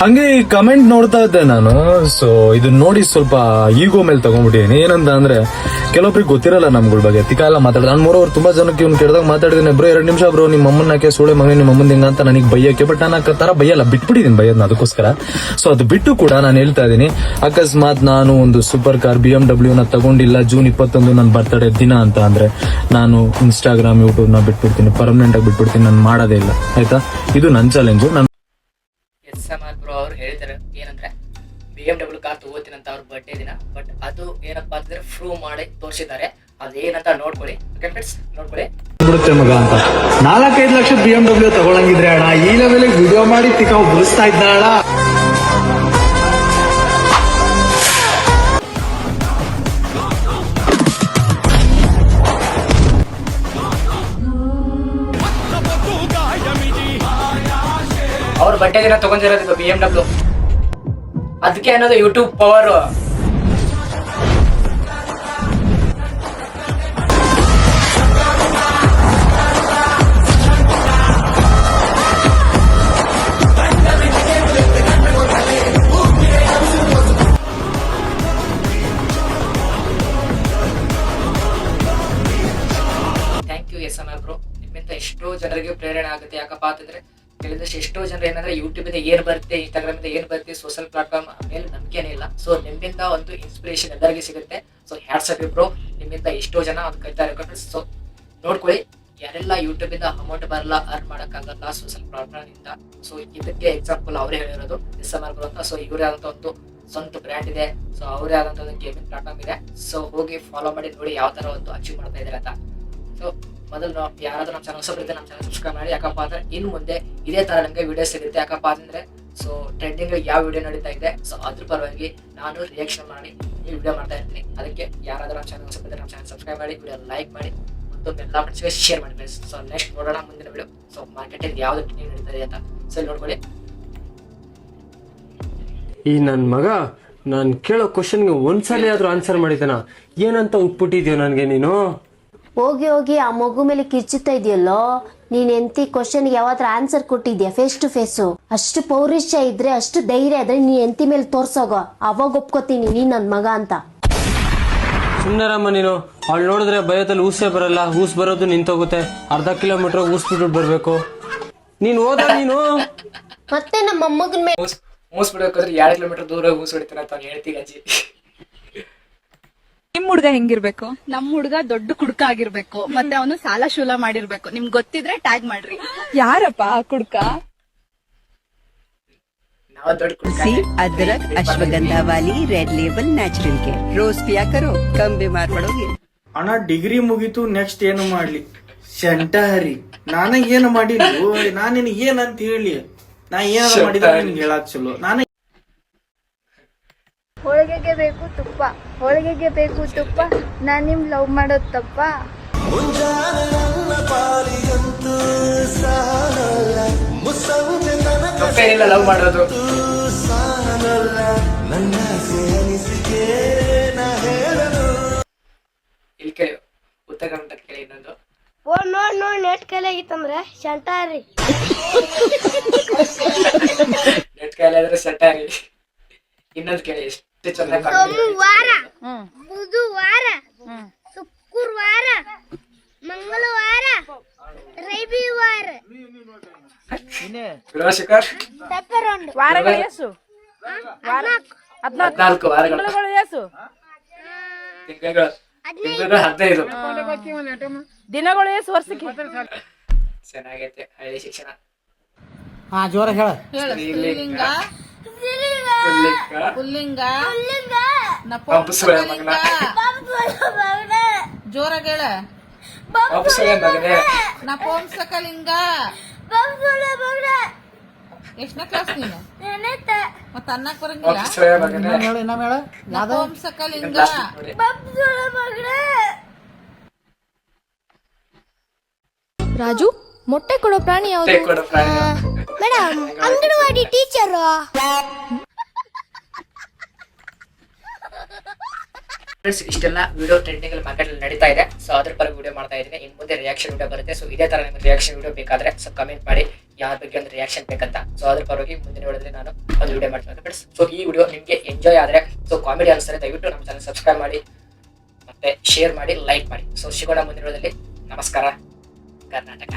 ಹಂಗೆ ಈ ಕಮೆಂಟ್ ನೋಡ್ತಾ ಇದ್ದೆ ನಾನು. ಸೊ ಇದನ್ನ ನೋಡಿ ಸ್ವಲ್ಪ ಈಗೋ ಮೇಲೆ ತಗೊಂಡ್ಬಿಟ್ಟಿದ್ದೀನಿ. ಏನಂತ ಅಂದ್ರೆ ಕೆಲವೊಬ್ರಿಗೆ ಗೊತ್ತಿರಲ್ಲ ನಮ್ಗಳ ಬಗ್ಗೆ ತಿಕ್ಕ ಎಲ್ಲ ಮಾತಾಡೋದು. ನಾನು ಮೂರವ್ರು ತುಂಬಾ ಜನಕ್ಕೆ ಇವ್ನು ಕೇಳಿದಾಗ ಮಾತಾಡಿದ್ದೀನಿ. ಬ್ರೋ 2 ನಿಮಿಷ ಬ್ರೋ ನಿಮ್ಮ ಅಮ್ಮನಕ್ಕೆ ಸೋಳೆ ಮಗನೇ ನಿಮ್ಮ ಅಮ್ಮನ ಹಿಂಗ ಅಂತ ನನಗೆ ಬೈಯಕ್ಕೆ. ಬಟ್ ನಾನು ಆ ತರ ಬೈಯಲ್ಲ, ಬಿಟ್ಬಿಟ್ಟಿದ್ದೀನಿ ಬೈಯೋದನ್ನ ಅದಕ್ಕೋಸ್ಕರ. ಸೊ ಅದು ಬಿಟ್ಟು ಕೂಡ ನಾನು ಹೇಳ್ತಾ ಇದ್ದೀನಿ, ಅಕಸ್ಮಾತ್ ನಾನು ಒಂದು ಸೂಪರ್ ಕಾರ್ BMW ನ ತಗೊಂಡಿಲ್ಲ ಜೂನ್ 21 ನನ್ನ ಬರ್ತಡೇ ದಿನ ಅಂತ ಅಂದ್ರೆ ನಾನು ಇನ್ಸ್ಟಾಗ್ರಾಮ್ ಯೂಟ್ಯೂಬ್ ನ ಬಿಟ್ಬಿಡ್ತೀನಿ, ಪರ್ಮನೆಂಟ್ ಆಗಿ ಬಿಟ್ಬಿಡ್ತೀನಿ. ನಾನು ಮಾಡೋದೇ ಇಲ್ಲ, ಆಯ್ತಾ? ಇದು ನನ್ನ ಚಾಲೆಂಜು. SMR ಬ್ರೋ ಅವ್ರು ಹೇಳಿದಾರೆ ಏನಂದ್ರೆ BMW ಕಾರ್ ತಗೋತೀನಿ ಅಂತ ಅವ್ರ ಬರ್ಡೇ ದಿನ. ಬಟ್ ಅದು ಏನಪ್ಪಾ ಅಂತಂದ್ರೆ ಪ್ರೂವ್ ಮಾಡಿ ತೋರಿಸಿದ್ದಾರೆ. ಅದೇನಂತ ನೋಡ್ಕೊಳ್ಳಿ. ಓಕೆ ಫ್ರೆಂಡ್ಸ್, ನೋಡ್ಕೊಳ್ಳಿ. ಬಿಡುತ್ತೆ ಮಗ ಅಂತ 4-5 ಲಕ್ಷ BMW ತಗೊಳಂಗಿದ್ರೆ ಅಣ್ಣ ಈ ಲೆವೆಲ್ ವಿಡಿಯೋ ಮಾಡಿ ತಿಕ್ಕ ಬುಳಿಸ್ತಾ ಇದ್ದ ಅಣ್ಣ. ಅವ್ರ ಬಟ್ಟೆ ದಿನ ತಗೊಂಡಿರೋದು BMW. ಅದಕ್ಕೆ ಅನ್ನೋದು YouTube power. Thank you SMR bro. ನಿಮ್ಮಿಂದ ಎಷ್ಟೋ ಜನರಿಗೆ ಪ್ರೇರಣೆ ಆಗುತ್ತೆ. ಯಾಕಪ್ಪ ಅಂತಂದ್ರೆ ಕೆಲವಷ್ಟು ಎಷ್ಟೋ ಜನರು ಏನಂದ್ರೆ ಯೂಟ್ಯೂಬ್ ಇಂದ ಏನ್ ಬರುತ್ತೆ, ಇನ್ಸ್ಟಾಗ್ರಾಮ್ ಇಂದ ಏನ್ ಬರುತ್ತೆ, ಸೋಷಿಯಲ್ ಪ್ಲಾಟ್ಫಾರ್ಮ್ ಮೇಲೆ ನಂಬಿಕೆನೇ ಇಲ್ಲ. ಸೊ ನಿಮ್ಮಿಂದ ಒಂದು ಇನ್ಸ್ಪಿರೇಷನ್ ಎಲ್ಲರಿಗೂ ಸಿಗುತ್ತೆ. ಸೊ ಹ್ಯಾಟ್ಸ್ ಆಫ್ ಬ್ರೋ, ನಿಮ್ಮಿಂದ ಎಷ್ಟೋ ಜನ ಅದು ಕಲಿತಾರೆ. ಸೊ ನೋಡ್ಕೊಳ್ಳಿ, ಯಾರೆಲ್ಲ ಯೂಟ್ಯೂಬ್ ಇಂದ ಅಮೌಂಟ್ ಬರಲ್ಲ, ಅರ್ನ್ ಮಾಡಕ್ಕಾಗಲ್ಲ ಸೋಷಿಯಲ್ ಪ್ಲಾಟ್ಫಾರ್ಮ್ ಇಂದ. ಸೊ ಇದಕ್ಕೆ ಎಕ್ಸಾಂಪಲ್ ಅವರೇ ಹೇಳಿರೋದು SMR ಬ್ರೋ ಅಂತ. ಸೊ ಇವರೇ ಆದಂತ ಒಂದು ಸ್ವಂತ ಬ್ರ್ಯಾಂಡ್ ಇದೆ. ಸೊ ಅವರೇ ಆದಂತ ಒಂದು ಗೇಮಿಂಗ್ ಪ್ಲಾಟ್ಫಾರ್ಮ್ ಇದೆ. ಸೊ ಹೋಗಿ ಫಾಲೋ ಮಾಡಿ ನೋಡಿ ಯಾವ ತರ ಒಂದು ಅಚೀವ್ ಮಾಡ್ತಾ ಇದಾರೆ ಅಂತ. ಸೊ ಮೊದಲು ಯಾರಾದ್ರೂ ನಮ್ಮ ಚಾನಲ್ ಹೊಸಬರಿದ್ದೆ ನಮ್ಮ ಚಾನಲ್ ಸಬ್ಸ್ಕ್ರೈಬ್ ಮಾಡಿ. ಯಾಕಪ್ಪ ಅಂದ್ರೆ ಇನ್ನು ಮುಂದೆ ಇದೇ ತರ ನಮಗೆ ವಿಡಿಯೋ ಸಿಗುತ್ತೆ. ಯಾಕಪ್ಪ ಅಂತಂದ್ರೆ ಸೊ ಟ್ರೆಂಡಿಂಗ್ ಯಾವ ವಿಡಿಯೋ ನಡೀತಾ ಇದೆ, ಸೊ ಅದ್ರ ಪರವಾಗಿ ನಾನು ರಿಯಾಕ್ಷನ್ ಮಾಡಿ ಈ ವಿಡಿಯೋ ಮಾಡ್ತಾ ಇರ್ತೀನಿ. ಅದಕ್ಕೆ ಯಾರಾದ್ರೂ ನಮ್ಮ ಚಾನಲ್ ಹೊಸಬರಿದ್ದೆ ನಮ್ಮ ಚಾನಲ್ ಸಬ್ಸ್ಕ್ರೈಬ್ ಮಾಡಿ, ವಿಡಿಯೋ ಲೈಕ್ ಮಾಡಿ ಮತ್ತು ಎಲ್ಲ ಫ್ರೆಂಡ್ಸ್ಗೆ ಶೇರ್ ಮಾಡಿ ಫ್ರೆಂಡ್ಸ್. ಸೊ ನೆಕ್ಸ್ಟ್ ನೋಡೋಣ ಮುಂದಿನ ವಿಡಿಯೋ. ಸೊ ಮಾರ್ಕೆಟಲ್ಲಿ ಯಾವ್ದು ಟ್ರೆಂಡಿಂಗ್ ನಡೀತಾ ಇದೆ ಅಂತ ಸೊ ನೋಡ್ಕೊಳ್ಳಿ. ಈ ನನ್ ಮಗ ನಾನ್ ಕೇಳೋ ಕ್ವಶನ್ಗೆ ಒಂದ್ಸಲಿ ಆದ್ರೂ ಆನ್ಸರ್ ಮಾಡಿದಾನ? ಏನಂತ ಉಟ್ಬಿಟ್ಟಿದ್ಯೋ ನನ್ಗೆ ನೀನು? ಹೋಗಿ ಹೋಗಿ ಆ ಮಗು ಮೇಲೆ ಕಿರ್ಚುತ್ತಾ ಇದೆಯಲ್ಲೋ. ನೀನ್ ಎಂತಿ ಕ್ವಶನ್ಗೆ ಯಾವತ್ರ ಆನ್ಸರ್ ಕೊಟ್ಟಿದ್ಯಾ ಫೇಸ್ ಟು ಫೇಸು? ಅಷ್ಟು ಪೌರುಷ ಇದ್ರೆ, ಅಷ್ಟು ಧೈರ್ಯ ಇದ್ರೆ ನೀನ್ ಎಂತಿ ಮೇಲೆ ತೋರ್ಸೋಗೋ, ಅವಾಗ ಒಪ್ಕೋತೀನಿ ನೀ ನನ್ ಮಗ ಅಂತ. ಸುಮ್ಮನೆರಮ್ಮ ನೀನು. ಅವಳು ನೋಡಿದ್ರೆ ಭಯದಲ್ಲಿ ಊಸೇ ಬರಲ್ಲ, ಊಸ್ ಬರೋದು ನಿಂತೋಗುತ್ತೆ. ಅರ್ಧ ಕಿಲೋಮೀಟರ್ ಊಸ್ ಬಿಟ್ಬಿಟ್ಟು ಬರ್ಬೇಕು. ನೀನ್ ಹೋದ ನೀನು ಮತ್ತೆ ನಮ್ಮ ಮೊಮ್ಮಗನ್ ಮೇಲೆ ಮೂಸ್ ಬಿಡಬೇಕಾದ್ರೆ 2 ಕಿಲೋಮೀಟರ್ ದೂರ ಊಸ್ ಹೊಡಿತಾನೆ ಅಂತ ಹೇಳ್ತೀವಿ ಅಜ್ಜಿ. ನಿಮ್ ಹುಡ್ಗ ಹೆಂಗಿರ್ಬೇಕು? ನಮ್ ಹುಡ್ಗ ದೊಡ್ಡ ಕುಡ್ಕ ಆಗಿರ್ಬೇಕು, ಮತ್ತೆ ಅವನು ಸಾಲ ಶೂಲ ಮಾಡಿರ್ಬೇಕು. ನಿಮ್ಗೆ ಗೊತ್ತಿದ್ರೆ ಟ್ಯಾಗ್ ಮಾಡ್ರಿ. ಯಾರಪ್ಪ ಆ ಕುಡ್ಕ? ನಾವು ದೊಡ್ಡ सी अदरक अश्वगंधा वाली रेड लेबल नेचुरल केयर रोज पिया करो, कम बीमार पड़ोगे। ಅಣ್ಣ ಡಿಗ್ರಿ ಮುಗೀತು, ನೆಕ್ಸ್ಟ್ ಏನು ಮಾಡ್ಲಿ? ಸೆಂಟರಿ ನಾನ ಏನು ಮಾಡಿಲ್ಲ. ನಾನು ನಿನಗೆ ಏನಂತ ಹೇಳಿ? ನಾ ಏನಾದ್ರು ಮಾಡಿದ್ರೆ ನಿನ್ಗೆ ಹೇಳಕ್ ಚಲೋ. ನಾನು ಹೋಳಿಗೆಗೆ ಬೇಕು ತುಪ್ಪ, ಹೋಳಿಗೆಗೆ ಬೇಕು ತುಪ್ಪ, ನಾನ್ ನಿಮ್ ಲವ್ ಮಾಡೋದ್ ತಪ್ಪ? ತಪ್ಪೇನಿಲ್ಲ ಲವ್ ಮಾಡೋದು. ಇಲ್ಲಿ ಕೇಳಿ, ಉತ್ತರ ಕರ್ನಾಟಕ ಕೇಳಿ ಇನ್ನೊಂದು. ನೋಡ್ ನೆಟ್ ಕೈಲಾಗಿತ್ತಂದ್ರೆ ಶಂಟಾರಿ, ನೆಟ್ ಕೈಲಾದ್ರೆ ಸೆಟ್ಟಾರಿ. ಇನ್ನೊಂದು ಕೇಳಿ, ಎಷ್ಟು ಚೆನ್ನಾಗಿ ಸೋಮವಾರ, ಬುಧವಾರ, ಶುಕ್ರವಾರ, ಮಂಗಳವಾರ, ರವಿವಾರ, ಗೃಹಶಿಖರ್ ವಾರಗಳು ಎಷ್ಟು? 14 ವಾರಗಳು, ತಿಂಗಳು 15 ದಿನಗಳು ಎಷ್ಟು ವರ್ಷಕ್ಕೆ? ಚೆನ್ನಾಗೈತೆ ಹಳ್ಳಿ ಶಿಕ್ಷಣ. ಜೋರ ಹೇಳ. ಸ್ತ್ರೀಲಿಂಗ, ಪುಲ್ಲಿಂಗ, ಪಂಪುಸುಳೆ ಮಗನ, ಜೋರಾಗೇಳ ಪಂಪುಸುಳೆ ಮಗನೇ, ನಪುಂಸಕಲಿಂಗ. ಎಷ್ಟನೇ ಕ್ಲಾಸ್ ನೀನು? ಮತ್ತ ಅನ್ನಕ್ ಬರಂಗಿಲ್ಲ? ಪಂಪುಸುಳೆ ಮಗನೇ, ನಪುಂಸಕಲಿಂಗ. ರಾಜು, ಮೊಟ್ಟೆ ಕೊಡೋ ಪ್ರಾಣಿ ಯಾವುದು? ಕೊಡೋ ಪ್ರಾಣಿ ಮೇಡಮ್, ಅಂಗನವಾಡಿ ಟೀಚರು. ಫ್ರೆಂಡ್ಸ್, ಇಷ್ಟೆಲ್ಲ ವಿಡಿಯೋ ಟ್ರೆಂಡಿಂಗ್ ಅಲ್ಲಿ ಮಾರ್ಕೆಟ್ ಅಲ್ಲಿ ನಡೀತಾ ಇದೆ. ಸೊ ಅದ್ರ ಪರ ವಿಡಿಯೋ ಮಾಡ್ತಾ ಇದ್ದೀನಿ. ಇನ್ ಮುಂದೆ ರಿಯಾಕ್ಷನ್ ವಿಡಿಯೋ ಬರುತ್ತೆ. ಸೊ ಇದೇ ತರ ನಿಮ್ಗೆ ರಿಯಾಕ್ಷನ್ ವಿಡಿಯೋ ಬೇಕಾದ್ರೆ ಸೊ ಕಮೆಂಟ್ ಮಾಡಿ. ಯಾರ ಬಗ್ಗೆ ಒಂದು ರಿಯಾಕ್ಷನ್ ಬೇಕಂತ. ಸೊ ಅದ್ರ ಪರವಾಗಿ ಮುಂದಿನ ವಿಡಿಯೋದಲ್ಲಿ ನಾನು ಒಂದು ವಿಡಿಯೋ ಮಾಡ್ತೀನಿ ಫ್ರೆಂಡ್ಸ್. ಸೊ ಈ ವಿಡಿಯೋ ನಿಮಗೆ ಎಂಜಾಯ್ ಆದರೆ, ಸೊ ಕಾಮಿಡಿ ಅನಿಸಿದ್ರೆ ದಯವಿಟ್ಟು ನಮ್ಮ ಚಾನಲ್ ಸಬ್ಸ್ಕ್ರೈಬ್ ಮಾಡಿ, ಮತ್ತೆ ಶೇರ್ ಮಾಡಿ, ಲೈಕ್ ಮಾಡಿ. ಸೊ ಸಿಗೋಣ ಮುಂದಿನ ವಿಡಿಯೋದಲ್ಲಿ. ನಮಸ್ಕಾರ ಕರ್ನಾಟಕ.